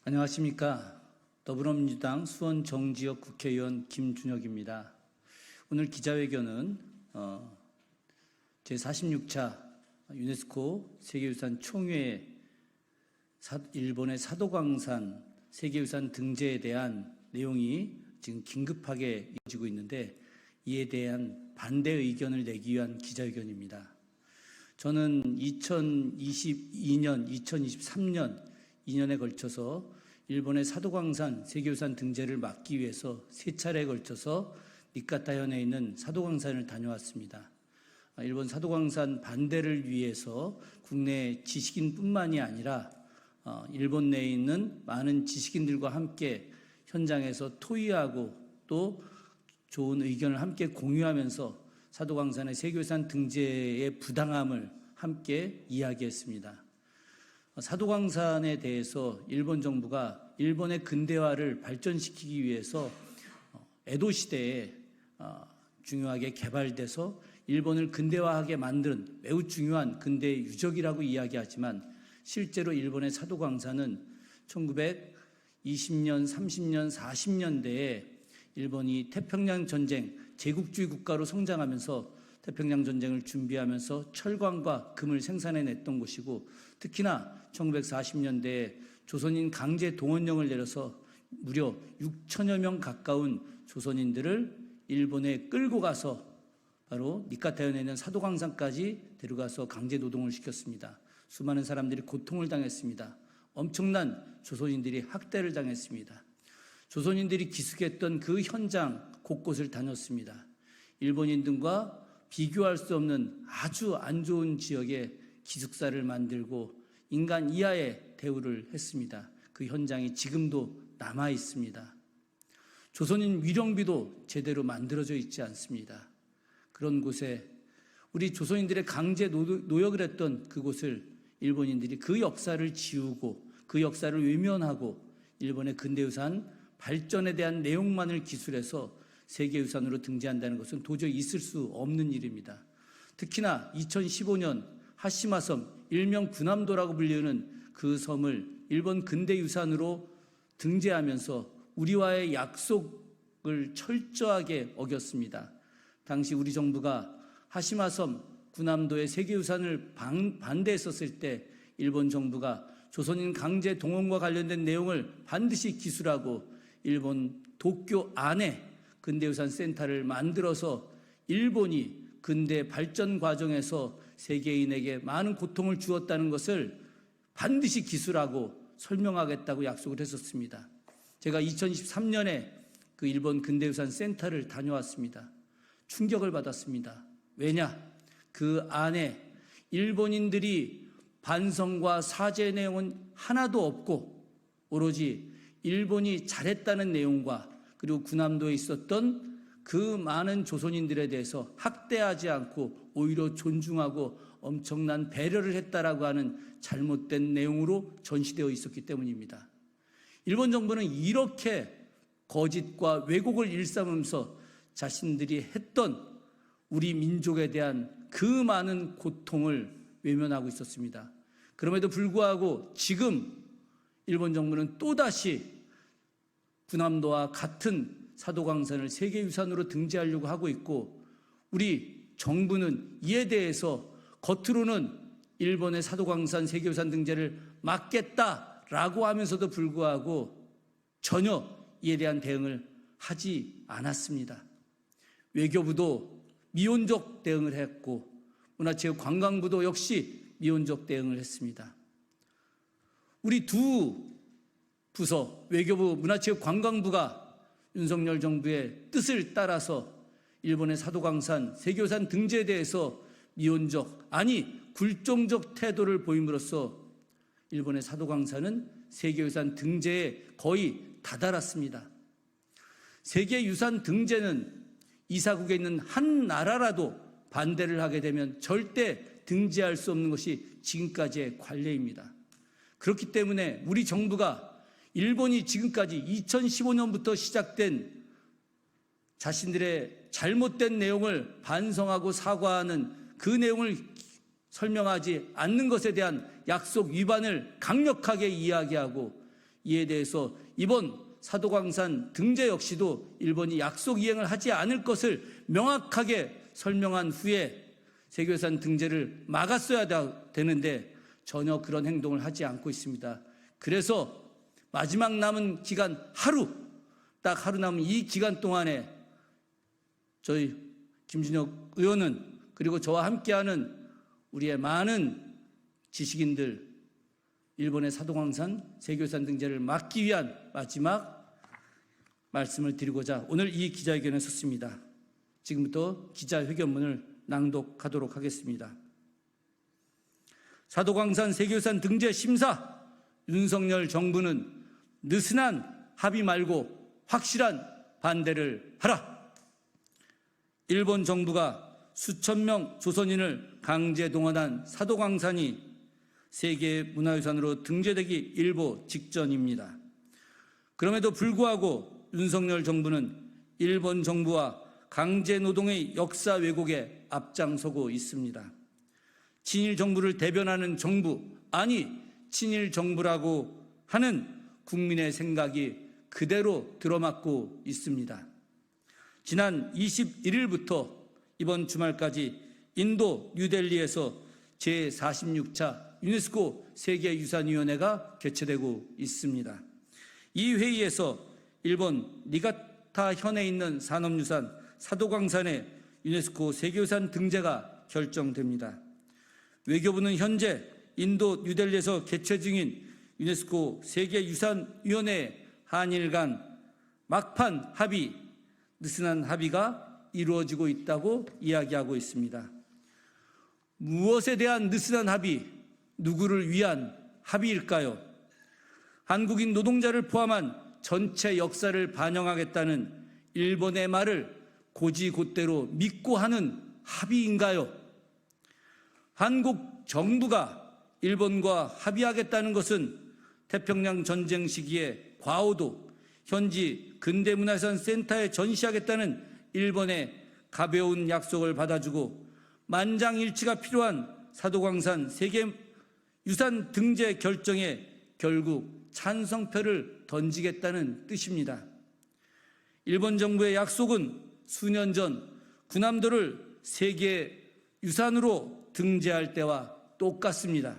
안녕하십니까. 더불어민주당 수원 정지역 국회의원 김준혁입니다. 오늘 기자회견은 제46차 유네스코 세계유산 총회 일본의 사도광산 세계유산 등재에 대한 내용이 지금 긴급하게 이어지고 있는데 이에 대한 반대 의견을 내기 위한 기자회견입니다. 저는 2022년, 2023년 2년에 걸쳐서 일본의 사도광산 세계유산 등재를 막기 위해서 3차례에 걸쳐서 니카타현에 있는 사도광산을 다녀왔습니다. 일본 사도광산 반대를 위해서 국내 지식인뿐만이 아니라 일본 내에 있는 많은 지식인들과 함께 현장에서 토의하고 또 좋은 의견을 함께 공유하면서 사도광산의 세계유산 등재의 부당함을 함께 이야기했습니다. 사도광산에 대해서 일본 정부가 일본의 근대화를 발전시키기 위해서 에도 시대에 중요하게 개발돼서 일본을 근대화하게 만든 매우 중요한 근대 유적이라고 이야기하지만 실제로 일본의 사도광산은 1920년, 30년, 40년대에 일본이 태평양 전쟁, 제국주의 국가로 성장하면서 태평양 전쟁을 준비하면서 철광과 금을 생산해냈던 곳이고 특히나 1940년대에 조선인 강제 동원령을 내려서 무려 6천여 명 가까운 조선인들을 일본에 끌고 가서 바로 니카타현에 있는 사도광산까지 데려가서 강제 노동을 시켰습니다. 수많은 사람들이 고통을 당했습니다. 엄청난 조선인들이 학대를 당했습니다. 조선인들이 기숙했던 그 현장 곳곳을 다녔습니다. 일본인들과 비교할 수 없는 아주 안 좋은 지역에 기숙사를 만들고 인간 이하의 대우를 했습니다. 그 현장이 지금도 남아 있습니다. 조선인 위령비도 제대로 만들어져 있지 않습니다. 그런 곳에 우리 조선인들의 강제 노역을 했던 그곳을 일본인들이 그 역사를 지우고 그 역사를 외면하고 일본의 근대유산 발전에 대한 내용만을 기술해서 세계유산으로 등재한다는 것은 도저히 있을 수 없는 일입니다. 특히나 2015년 하시마섬, 일명 군함도라고 불리는 그 섬을 일본 근대유산으로 등재하면서 우리와의 약속을 철저하게 어겼습니다. 당시 우리 정부가 하시마섬, 군함도의 세계유산을 반대했었을 때 일본 정부가 조선인 강제 동원과 관련된 내용을 반드시 기술하고 일본 도쿄 안에 근대유산 센터를 만들어서 일본이 근대 발전 과정에서 세계인에게 많은 고통을 주었다는 것을 반드시 기술하고 설명하겠다고 약속을 했었습니다. 제가 2023년에 그 일본 근대유산 센터를 다녀왔습니다. 충격을 받았습니다. 왜냐? 그 안에 일본인들이 반성과 사죄 내용은 하나도 없고 오로지 일본이 잘했다는 내용과 그리고 군함도에 있었던 그 많은 조선인들에 대해서 학대하지 않고 오히려 존중하고 엄청난 배려를 했다라고 하는 잘못된 내용으로 전시되어 있었기 때문입니다. 일본 정부는 이렇게 거짓과 왜곡을 일삼으면서 자신들이 했던 우리 민족에 대한 그 많은 고통을 외면하고 있었습니다. 그럼에도 불구하고 지금 일본 정부는 또다시 군함도와 같은 사도광산을 세계유산으로 등재하려고 하고 있고 우리 정부는 이에 대해서 겉으로는 일본의 사도광산 세계유산 등재를 막겠다라고 하면서도 불구하고 전혀 이에 대한 대응을 하지 않았습니다. 외교부도 미온적 대응을 했고 문화체육관광부도 역시 미온적 대응을 했습니다. 우리 두 부서 외교부 문화체육관광부가 윤석열 정부의 뜻을 따라서 일본의 사도광산 세계유산 등재에 대해서 미온적 아니 굴종적 태도를 보임으로써 일본의 사도광산은 세계유산 등재에 거의 다다랐습니다. 세계유산 등재는 이사국에 있는 한 나라라도 반대를 하게 되면 절대 등재할 수 없는 것이 지금까지의 관례입니다. 그렇기 때문에 우리 정부가 일본이 지금까지 2015년부터 시작된 자신들의 잘못된 내용을 반성하고 사과하는 그 내용을 설명하지 않는 것에 대한 약속 위반을 강력하게 이야기하고 이에 대해서 이번 사도광산 등재 역시도 일본이 약속 이행을 하지 않을 것을 명확하게 설명한 후에 세계유산 등재를 막았어야 되는데 전혀 그런 행동을 하지 않고 있습니다. 그래서 마지막 남은 기간 딱 하루 남은 이 기간 동안에 저희 김준혁 의원은, 그리고 저와 함께하는 우리의 많은 지식인들, 일본의 사도광산 세계유산 등재를 막기 위한 마지막 말씀을 드리고자 오늘 이 기자회견에 섰습니다. 지금부터 기자회견문을 낭독하도록 하겠습니다. 사도광산 세계유산 등재 심사, 윤석열 정부는 느슨한 합의 말고 확실한 반대를 하라. 일본 정부가 수천 명 조선인을 강제 동원한 사도광산이 세계 문화유산으로 등재되기 일보 직전입니다. 그럼에도 불구하고 윤석열 정부는 일본 정부와 강제 노동의 역사 왜곡에 앞장서고 있습니다. 친일 정부를 대변하는 정부, 아니 친일 정부라고 하는 국민의 생각이 그대로 들어맞고 있습니다. 지난 21일부터 이번 주말까지 인도 뉴델리에서 제46차 유네스코 세계유산위원회가 개최되고 있습니다. 이 회의에서 일본 니가타 현에 있는 산업유산 사도광산의 유네스코 세계유산 등재가 결정됩니다. 외교부는 현재 인도 뉴델리에서 개최 중인 유네스코 세계유산위원회 한일 간 막판 합의, 느슨한 합의가 이루어지고 있다고 이야기하고 있습니다. 무엇에 대한 느슨한 합의, 누구를 위한 합의일까요? 한국인 노동자를 포함한 전체 역사를 반영하겠다는 일본의 말을 고지곧대로 믿고 하는 합의인가요? 한국 정부가 일본과 합의하겠다는 것은 태평양 전쟁 시기에 과오도 현지 근대문화유산 센터에 전시하겠다는 일본의 가벼운 약속을 받아주고 만장일치가 필요한 사도광산 세계유산 등재 결정에 결국 찬성표를 던지겠다는 뜻입니다. 일본 정부의 약속은 수년 전 군함도를 세계유산으로 등재할 때와 똑같습니다.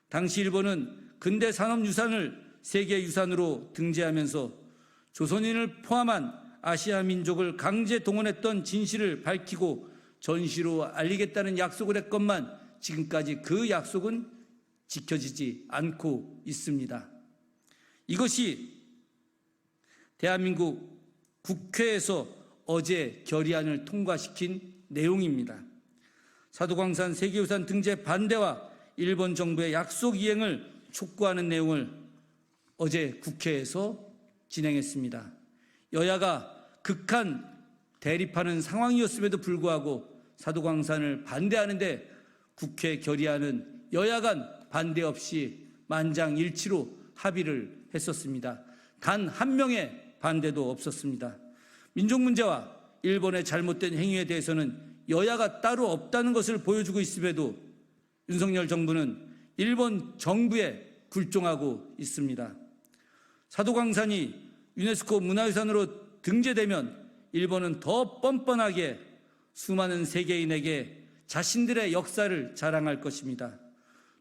당시 일본은 근대 산업유산을 세계유산으로 등재하면서 조선인을 포함한 아시아 민족을 강제 동원했던 진실을 밝히고 전시로 알리겠다는 약속을 했건만 지금까지 그 약속은 지켜지지 않고 있습니다. 이것이 대한민국 국회에서 어제 결의안을 통과시킨 내용입니다. 사도광산 세계유산 등재 반대와 일본 정부의 약속 이행을 촉구하는 내용을 어제 국회에서 진행했습니다. 여야가 극한 대립하는 상황이었음에도 불구하고 사도광산을 반대하는데 국회 결의안은 여야 간 반대 없이 만장일치로 합의를 했었습니다. 단 한 명의 반대도 없었습니다. 민족문제와 일본의 잘못된 행위에 대해서는 여야가 따로 없다는 것을 보여주고 있음에도 윤석열 정부는 일본 정부에 굴종하고 있습니다. 사도광산이 유네스코 문화유산으로 등재되면 일본은 더 뻔뻔하게 수많은 세계인에게 자신들의 역사를 자랑할 것입니다.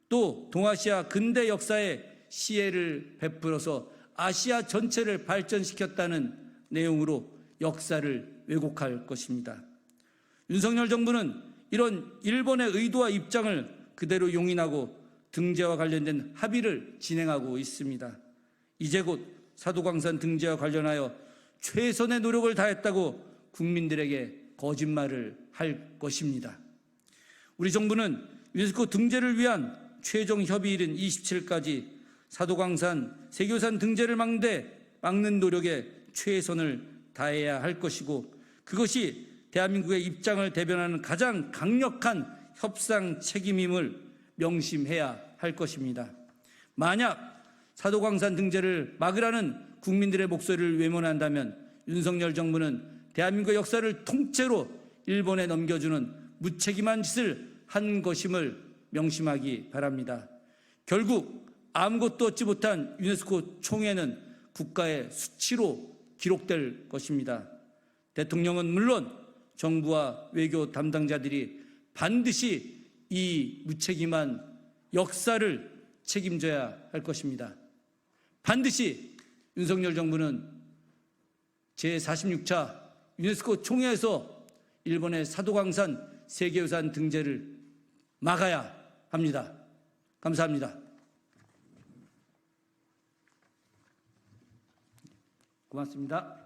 또 동아시아 근대 역사에 시혜를 베풀어서 아시아 전체를 발전시켰다는 내용으로 역사를 왜곡할 것입니다. 윤석열 정부는 이런 일본의 의도와 입장을 그대로 용인하고 등재와 관련된 합의를 진행하고 있습니다. 이제 곧 사도광산 등재와 관련하여 최선의 노력을 다했다고 국민들에게 거짓말을 할 것입니다. 우리 정부는 유네스코 등재를 위한 최종 협의일인 27일까지 사도광산 세계유산 등재를 막는 노력에 최선을 다해야 할 것이고, 그것이 대한민국의 입장을 대변하는 가장 강력한 협상 책임임을 명심해야 할 것입니다. 만약 사도광산 등재를 막으라는 국민들의 목소리를 외면한다면 윤석열 정부는 대한민국의 역사를 통째로 일본에 넘겨주는 무책임한 짓을 한 것임을 명심하기 바랍니다. 결국 아무것도 얻지 못한 유네스코 총회는 국가의 수치로 기록될 것입니다. 대통령은 물론 정부와 외교 담당자들이 반드시 이 무책임한 역사를 책임져야 할 것입니다. 반드시 윤석열 정부는 제46차 유네스코 총회에서 일본의 사도광산 세계유산 등재를 막아야 합니다. 감사합니다. 고맙습니다.